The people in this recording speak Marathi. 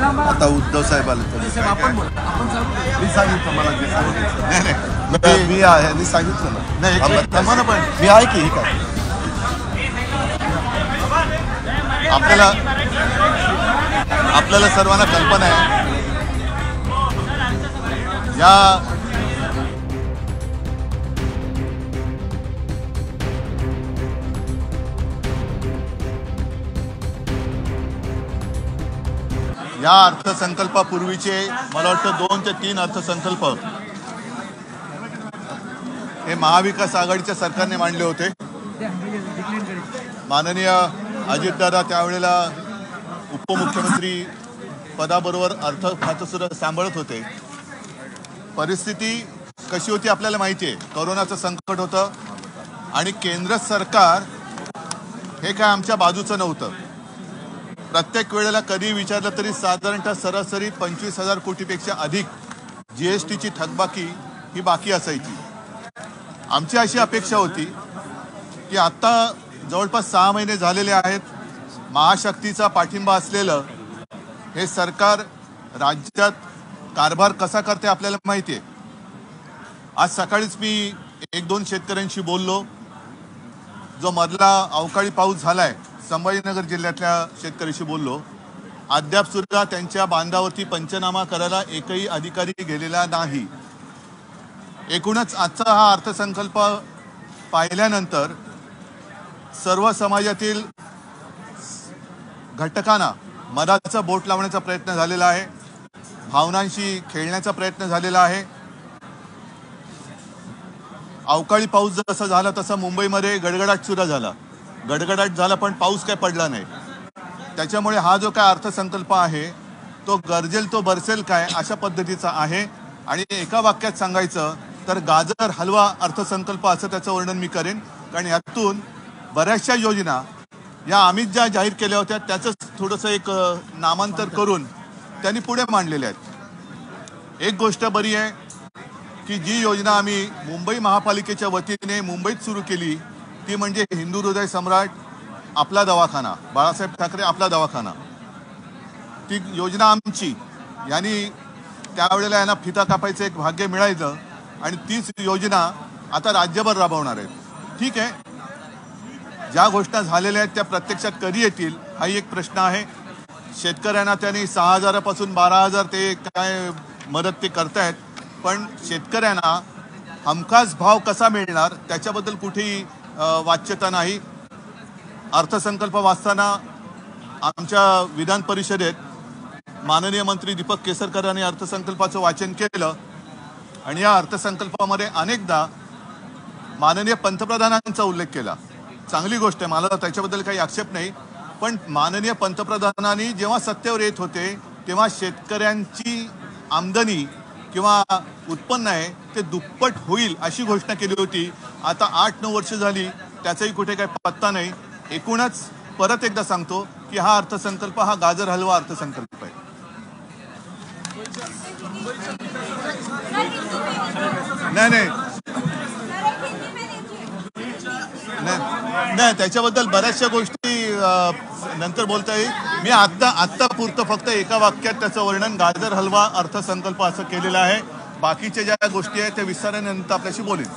आता उद्धव साहेब आले तर मी सांगितलं मला जे सांगितलं मी आहे मी सांगितलं ना मला पण मी आहे की ही काय आपल्याला सर्वांना कल्पना आहे या अर्थसंकल्पापूर्वीचे मला वाटतं 2 ते 3 अर्थसंकल्प हे महाविकास आघाडीच्या सरकारने मांडले होते. माननीय अजितदादा त्यावेळेला उपमुख्यमंत्री पदाबरोबर अर्थ खातं सुद्धा सांभाळत होते. परिस्थिती कशी होती आपल्याला माहिती आहे. कोरोनाचं संकट होतं आणि केंद्र सरकार हे काय आमच्या बाजूचं नव्हतं. प्रत्येक वेळेला कधी विचारलं तरी साधारणतः सरासरी 25,000 कोटीपेक्षा अधिक जीएसटीची थकबाकी ही बाकी असायची. आमची अशी अपेक्षा होती की आता जवळपास 6 महिने झालेले आहेत. महाशक्तीचा पाठिंबा असलेलं हे सरकार राज्यात कारभार कसा करते आपल्याला माहिती आहे. आज सकाळीच मी 1-2 शेतकऱ्यांशी बोललो. जो मधला अवकाळी पाऊस झालाय संभाजीनगर जिल्ह्यातल्या शेतकऱ्याशी बोललो. अद्याप सुद्धा त्यांच्या बांधावरती पंचनामा करायला एकही अधिकारी गेलेला नाही. एकूणच आजचा हा अर्थसंकल्प पाहिल्यानंतर सर्व समाजातील घटकांना मधाचा बोट लावण्याचा प्रयत्न झालेला आहे. भावनांशी खेळण्याचा प्रयत्न झालेला आहे. अवकाळी पाऊस जसा झाला तसा मुंबईमध्ये गडगडाट सुद्धा झाला. गडगडाट झाला पण पाऊस काय पडला नाही. त्याच्यामुळे हा जो काय अर्थसंकल्प आहे तो गरजेल तो बरसेल काय अशा पद्धतीचा आहे. आणि एका वाक्यात सांगायचं तर गाजर हलवा अर्थसंकल्प असं त्याचं वर्णन मी करेन. कारण यातून बऱ्याचशा योजना या आम्हीच ज्या जाहीर केल्या होत्या त्याचं थोडंसं एक नामांतर करून त्यांनी पुढे मांडलेल्या आहेत. एक गोष्ट बरी आहे की जी योजना आम्ही मुंबई महापालिकेच्या वतीने मुंबईत सुरू केली ती म्हणजे हिंदू हृदय सम्राट आपला दवाखाना, बाळासाहेब ठाकरे आपला दवाखाना. ती योजना आमची यांनी त्यावेळेला यांना फिता कापायचं एक भाग्य मिळायचं आणि तीच योजना आता राज्यभर राबवणार आहेत. ठीक आहे, ज्या घोषणा झालेल्या आहेत त्या प्रत्यक्षात कधी येतील हाही एक प्रश्न आहे. शेतकऱ्यांना त्यांनी 6,000 पासून 12,000 ते काय मदत ते करतायत. पण शेतकऱ्यांना हमखास भाव कसा मिळणार त्याच्याबद्दल कुठेही वाच्यता नाही. अर्थसंकल्प वाचताना आमच्या विधान परिषदेत माननीय मंत्री दीपक केसरकर यांनी अर्थसंकल्पाचं वाचन केलं आणि या अर्थसंकल्पामध्ये अनेकदा माननीय पंतप्रधानांचा उल्लेख केला. चांगली गोष्ट आहे, मला त्याच्याबद्दल काही आक्षेप नाही. पण माननीय पंतप्रधानांनी जेव्हा सत्तेवर येत होते तेव्हा शेतकऱ्यांची आमदनी किंवा उत्पन्न आहे ते दुप्पट होईल अशी घोषणा केली होती. आता 8-9 वर्ष झाली त्याचाही कुठे काही पत्ता नाही. एकूणच परत एकदा सांगतो की हा अर्थसंकल्प हा गाजर हलवा अर्थसंकल्प आहे. नाही त्याच्याबद्दल बऱ्याचशा गोष्टी नंतर बोलता येईल. मी आत्ता पुरतं फक्त एका वाक्यात त्याचं वर्णन गाजर हलवा अर्थसंकल्प असं केलेलं आहे. बाकीच्या ज्या गोष्टी आहेत त्या विस्ताराने नंतर आपल्याशी बोलेन.